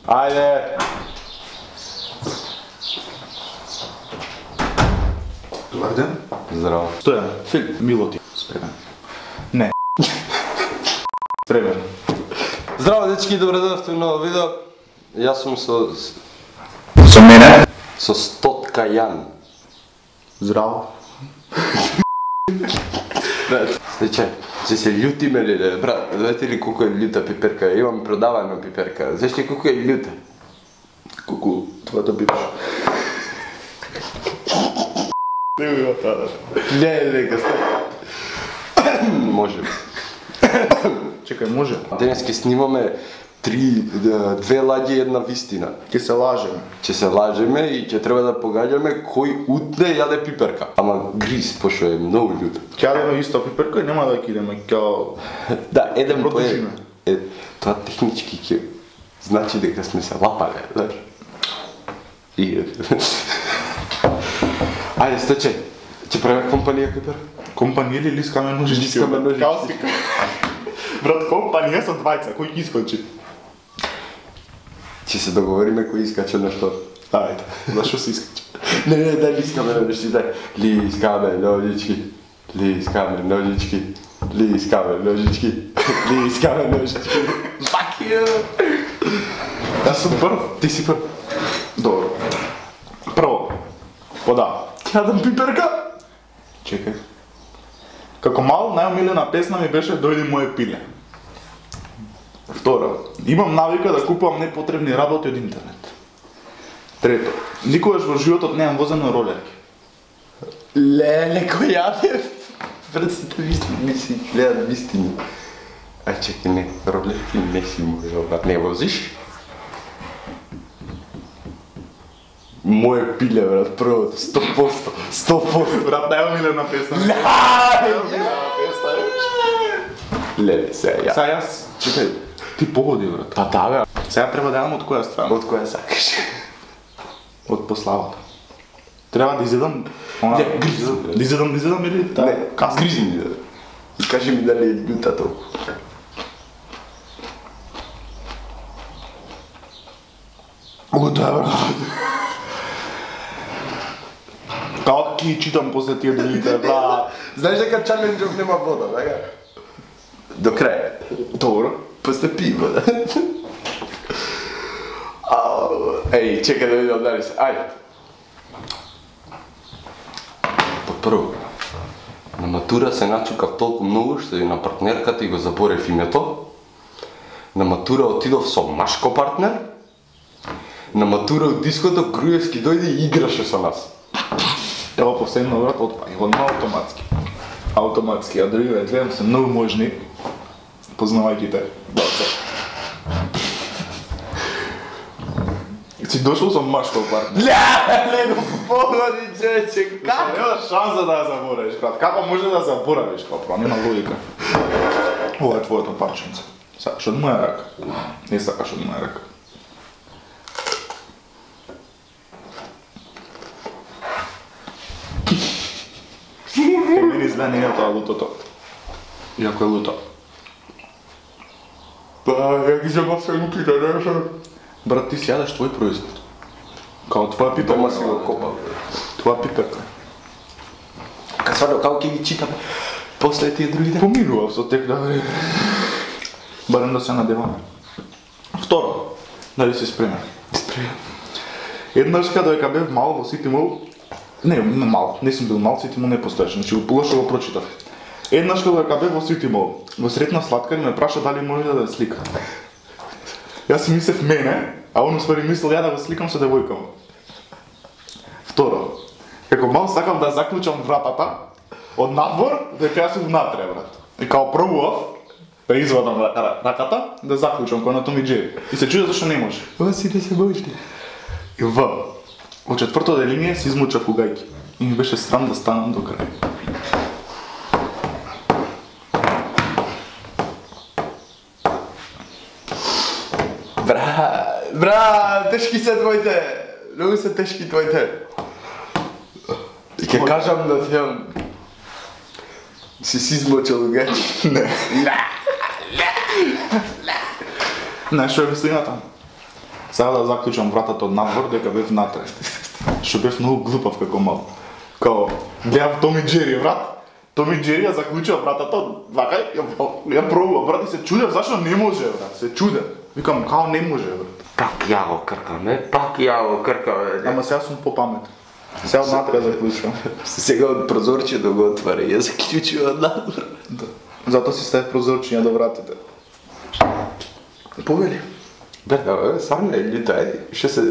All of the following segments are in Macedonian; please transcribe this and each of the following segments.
Айде! Добър ден. Здраво. Стоян, Филип, мило ти. Спремен. Не. Спремен. Здраво, дечки, добре дойдохте в ново видео. Јас сум Со мене? со Стотка Јан. Здраво. Значи, че се љутиме ли, брат, знаете ли колко е љута пиперка? Имам продавана пиперка. Знаеш ли колко е љута? Колко твоята бивша. Не го има това. Не, нека сте. Може. Чекай, може. Денес ќе снимаме две лаги и една вистина. Ке се лажеме. Ќе се лажеме и ќе треба да погаѓаме кој утне јаде пиперка. Ама гриз, пошто е многу љута. Ќе јадеме иста пиперка и нема да ќе идеме као... Да, еден продолжиме. Тоа технички ќе значи дека сме се лапале, знаеш. И... Ајде, стече. Ќе правиме компанија пипер? Компанија или лискаме ножички? Лискаме ножички. Као си. Брат, компанија со двајца, кој ќе искочи? Ќе се договориме кој искаче на што. Ајде, зашо се искачи? Не, дај лискаме ножички, дај. Лискаме ножички. Лискаме ножички. Лискаме ножички. Лискаме ножички. Fuck you! Јас сум прв. Ти си прв. Добро. Прво, вода. Јадам пиперка? Чекај. Како мал, најомилена песна ми беше "Дојди моје пиле". Второ, имам навика да купувам непотребни работи од интернет. Трето, никогаш во животот не јам возено ролерки. Леле, кој јаде? Брците ми си гледат вистини. Ај чекай, не, ролерки не си можел, не возиш? Моје пиле, брат, првото, 100%, 100%. Брат, најомилена песна. Најомилена песна. Леле, сега ја. Сега јас, чекај, ти погоди, брат. Па да, бе. Сега треба да јадам од која страна? Од која сакаш? Од пославата. Треба да изедам... Не, гризам. Да изедам или... Не, гризи ми да. И кажи ми дали е љута толку. Готово, брат. Како ќе читам после тие другите, брат? Знаеш дека чаленџов нема вода, така? До крај. Добро. После пи вода. Еј, чекај да видам дали се. Ајде. Па прво, на матура се начукав толку многу што и на партнерката и го заборев името. На матура отидов со машко партнер. На матура од диското Груевски дојде и играше со нас. Ево последно, брат, отпаѓа, одма автоматски. Автоматски, а другите гледам се многу можни, познавајќи те, баца. Си дошол со машко партнер. Леле, го погоди, чече, како? Нема шанса да ја заборавиш, брат. Како може да ја заборавиш, капро, нема логика. Ова е твоето парченце. Сакаш од моја рака? Не сакаш од моја рака. Мени зле не е тоа лутото. Иако е луто. Па, ја ги зема сенките, не се. Брат, ти си јадеш твој производ. Као твоја пиперка. Дома си го копал. Твоја пиперка. Касвано, како ќе ги читаме после тие другите? Поминував со тек да време. Барем да се надеваме. Второ, дали си спремен? Спремен. Еднаш кога бев мал во Сити Мол, не мал, не сум бил мал, Сити Мол не постоеше, значи лошо го прочитав. Еднаш кога бев во Сити Мол, го сретнав слаткар и ме праша дали може да слика. Јас си мислев мене, а он уствари мислел ја да го сликам со девојка му. Второ, како мал сакав да заклучам вратата од надвор, дека јас сум внатре, брат. И као пробував да извадам раката, да заклучам кој на Том и Џери. И се чудев зашто не може. Ова си да се можеш. И во четврто деление се измучав угајки. И ми беше срам да станам до крај. Бра, тешки се твоите. Многу се тешки твоите. И ќе кажам да ти си измочил угајки. Не. Знаеш што е вистината? Сега да заклучам вратата од надвор дека бев натре. Што бев многу глупав како мал. Као гледав Том и Джери брат. Том и Джери ја заклучува вратата, вака ја пробува брат и се чудев зашто не може брат. Се чудев. Викам као не може брат. Пак ја го кркаме. Ама сега сум попаметен. Сега однатре заклучувам. Сега од прозорчето го отвари, ја заклучува од надвор. Да. Зато си стави прозорчиња до вратите. Повели. Бе, сам не лита, ще се...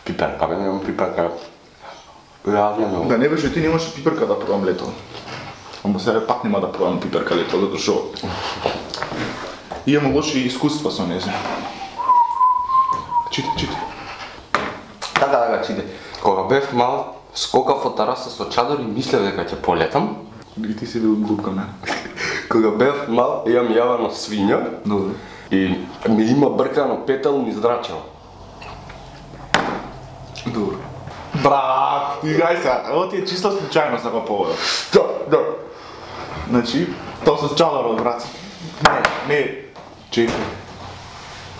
Пиперка, бе, немам пиперка. Реално много. Да не беше, ти немаше пиперка да пробам лето. Ама сега пак нема да пробам пиперка лето, затоа што... Имам лоши искуства со незе. Чити. Така, чите. Кога бев мал, скокав од тераса со чадор и мислев дека ќе полетам. И ти си бил глупка, не? Кога бев мал, имам јавана свиња. Добре. И ми има бркано петел низ драчево. Добре. Брат, ти гај сега, ово ти е чиста случајност на повода. Да. Значи, тоа со чадорот, брат. Не.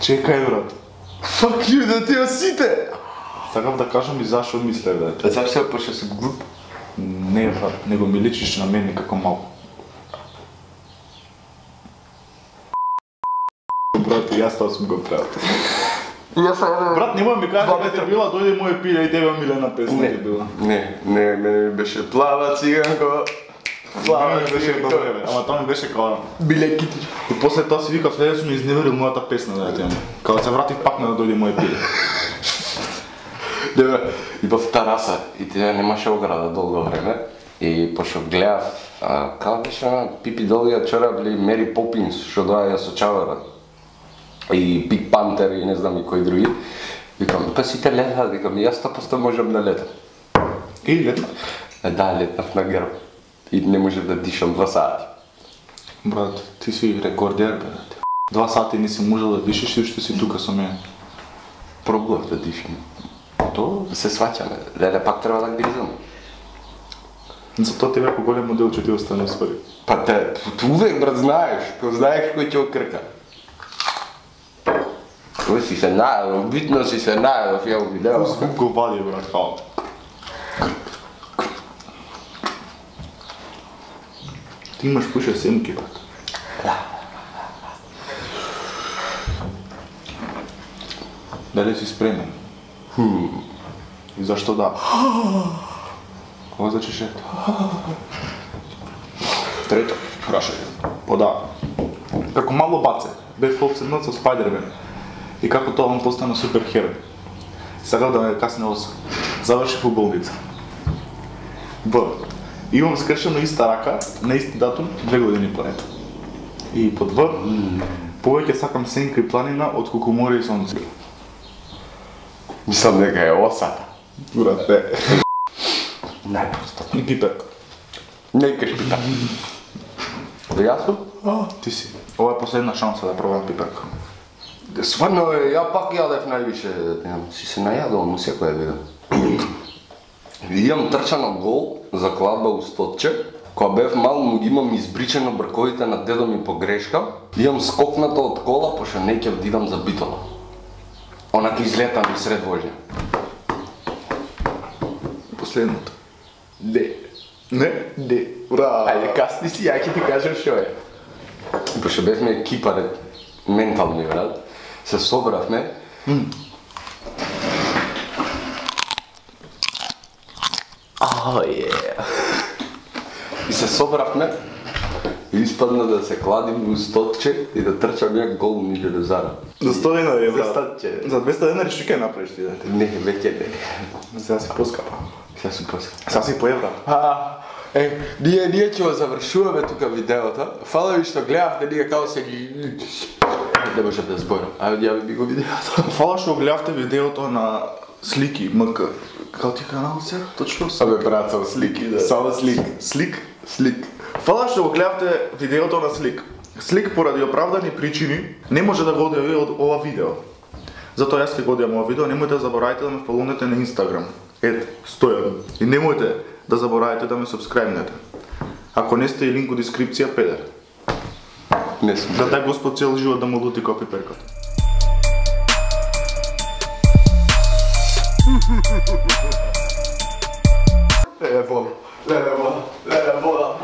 Чекај, брат. Fuck you, да ти осите! Сакав да кажам и зашо мислев, да. Зашто се пошто си глуп? Не, брат, него ми личиш на мене како малко. Брат, и јас тоа сум го правил. Брат, немој ми кажа дека те била, дојде моје пиле и тебе милена песна ти била. Не, мене ми беше плава циганко. Плава ми беше добре, бе. Ама тоа ми беше као Биле кити. И после тоа си викав, следе сум изневерил мојата песна да ја тема. Као се вратив пак на да дојде моје пиле. Добре, и в тераса, и ти немаше ограда долго време. И пошто гледав, како беше на Пипи долгиот чорап или Мери Попинс, што доаѓа со чаварот. И Пик Пантер и не знам и кои други. Викам, па сите летаат, викам, и јас 100% можам да летам. И летна. Да, летнав на грб. И не можев да дишам 2 сати. Брат, ти си рекордер, брат. 2 сати не си можел да дишиш и уште си тука со мене. Пробував да дишам. То се сваќаме, леле пак треба да гризам. Затоа тебе ако голем модел ќе ти остане успори. Па те, увек брат знаеш, знаеш кој ќе окрка. Кој си се најавил, битно си се најавил в јавно видео. Кој звук го вади, брат, хао. Ти имаш пуше семки, брат. Дали си спремен? И зашто да? Кога зачеш ето? Трето, прашање. Да. Како мало баце, бев обседнат со Спајдермен. И како тоа он постана суперхерој. Сакав да ме касне оса. Завршив у болница. Б. Имам скршено иста рака, на исти датум, 2 години планета. И под В. Повеќе сакам сенка и планина од колку море и сонце. Мислам дека е осата. Брат, не. Најпросто. И пиперка. Не кажеш пипер. Јасно? Ти си. Ова е последна шанса да пробам пиперка. Сварно, ја пак јадев највише, си се најадал му секоја видео. Имам трчано гол за кладба у Стотче. Кога бев мал му ги имам избричено брковите на дедо ми по грешка. Имам скокната од кола, пошто не ќе одидам за битола. Онака излетам и сред воžnja. Последното. Не. Не? Бра. Ајде касни си, ја ќе ти кажам што е. Пошто бевме екипа, ментални брат. Се собравме. И се собравме и испадна да се кладим у Стотче и да трчам ја гол ни Железара. За 100 денари, За брат. Стотче. За 200 денари што ќе направиш ти, да? Не, веќе не. Сега си поскапа. Сега си после. Сега си по евра. Ние ќе го завршуваме тука видеото. Фала ви што гледавте, ние као се ги... Не може да зборам. Ја би го видеото. Фала што гледавте видеото на Слики МК. Како ти канал сега? Точно? брат, само слики, да. Само Слик. Слик. Фала што го гледавте видеото на Слик. Слик поради оправдани причини не може да го одјави од ова видео. Затоа јас ќе го одјавам ова видео, немојте да заборавајте да ме фоловнете на Инстаграм. Стојан. И немојте да заборавајте да ме сабскрајбнете. Ако не сте и линк у дескрипција, педер. Не сум. Да дај Господ цел живот да му лути копи перката. Леле вода, леле вода, леле вода.